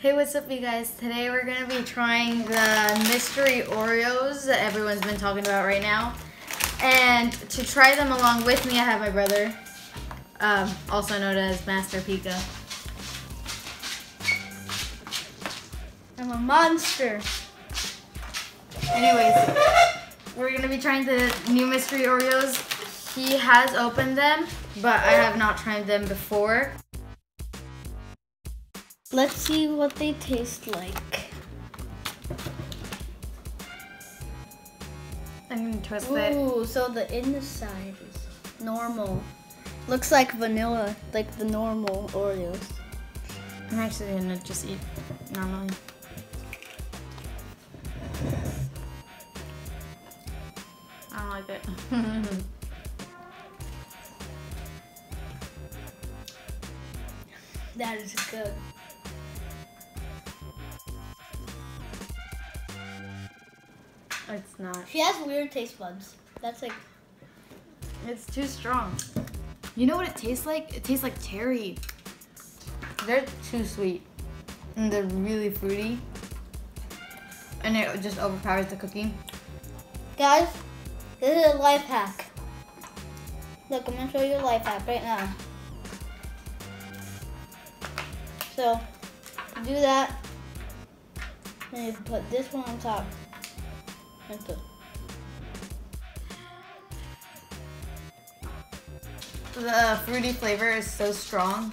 Hey, what's up you guys? Today we're going to be trying the Mystery Oreos that everyone's been talking about right now. And to try them along with me, I have my brother, also known as Master Pika. I'm a monster. Anyways, we're going to be trying the new Mystery Oreos. He has opened them, but I have not tried them before. Let's see what they taste like. I'm gonna twist it. Ooh, so the inside is normal. Looks like vanilla, like the normal Oreos. I'm actually gonna just eat normally. I don't like it. That is good. It's not. She has weird taste buds. That's like... It's too strong. You know what it tastes like? It tastes like cherry. They're too sweet. And they're really fruity. And it just overpowers the cookie. Guys, this is a life hack. Look, I'm gonna show you a life hack right now. So, do that. And you put this one on top. The fruity flavor is so strong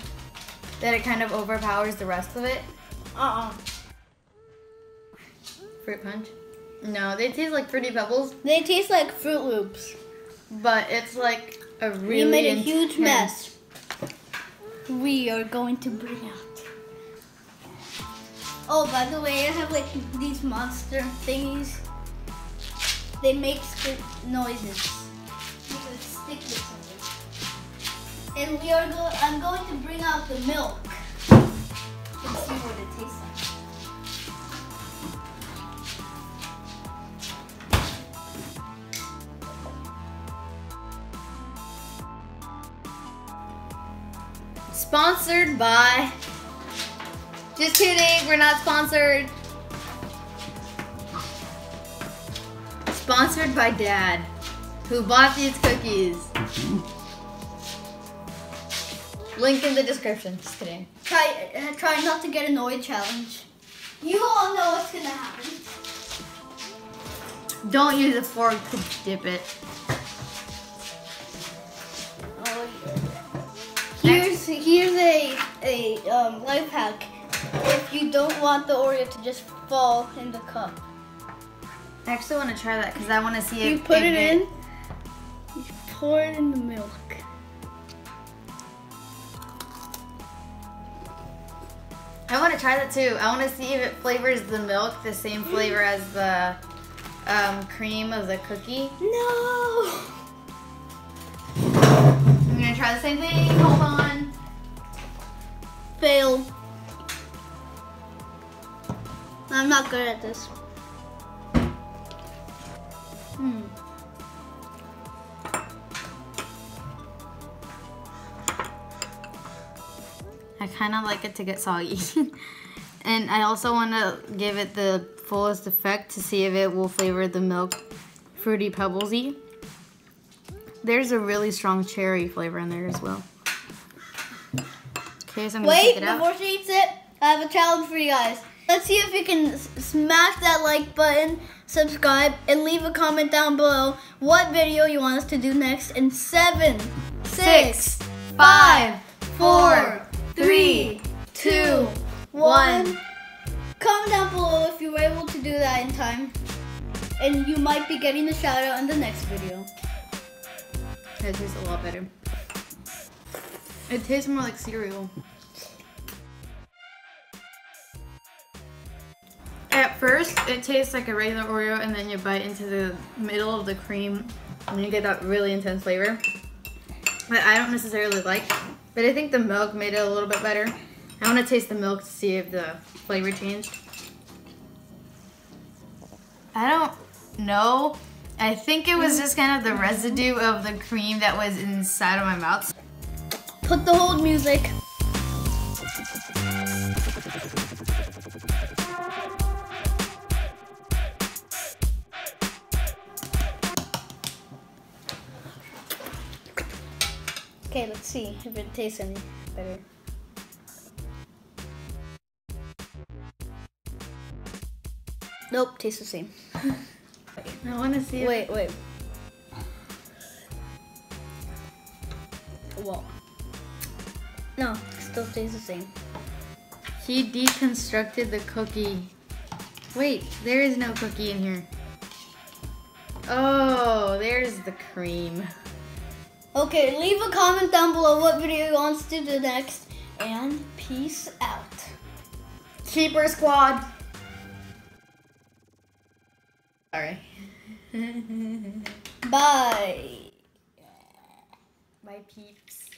that it kind of overpowers the rest of it. Fruit punch? No, they taste like Fruity Pebbles. They taste like Fruit Loops. But it's like a really We made a huge mess. We are going to bring out. Oh, by the way, I have like these monster thingies. They make noises. You can stick with something. And I'm going to bring out the milk. Let's see what it tastes like. Sponsored by... Just kidding, we're not sponsored. Sponsored by Dad, who bought these cookies. Link in the description. Just kidding. Try not to get annoyed challenge. You all know what's gonna happen. Don't use a fork to dip it. Oh, here's a life hack. If you don't want the Oreo to just fall in the cup. I actually want to try that because I want to see if you put it in. You pour it in the milk. I want to try that too. I want to see if it flavors the milk the same flavor as the cream of the cookie. No! I'm going to try the same thing. Hold on. Fail. I'm not good at this. I kind of like it to get soggy. And I also want to give it the fullest effect to see if it will flavor the milk Fruity Pebblesy. There's a really strong cherry flavor in there as well. Okay, so I'm going to take it out. Wait, before she eats it, I have a challenge for you guys. Let's see if you can smash that like button, subscribe, and leave a comment down below what video you want us to do next in 7, 6, 5, 4, 3, 2, 1. Comment down below if you were able to do that in time. And you might be getting a shout out in the next video. It tastes a lot better. It tastes more like cereal. At first, it tastes like a regular Oreo, and then you bite into the middle of the cream, and you get that really intense flavor that I don't necessarily like, but I think the milk made it a little bit better. I want to taste the milk to see if the flavor changed. I don't know. I think it was just kind of the residue of the cream that was inside of my mouth. Put the hold music. Okay, let's see if it tastes any better. Nope, tastes the same. I want to see if... Wait. Well, no, still tastes the same. He deconstructed the cookie. Wait, there is no cookie in here. Oh, there's the cream. Okay, leave a comment down below what video you want us to do next, and peace out. Keeper Squad. Sorry. Bye. Bye, peeps.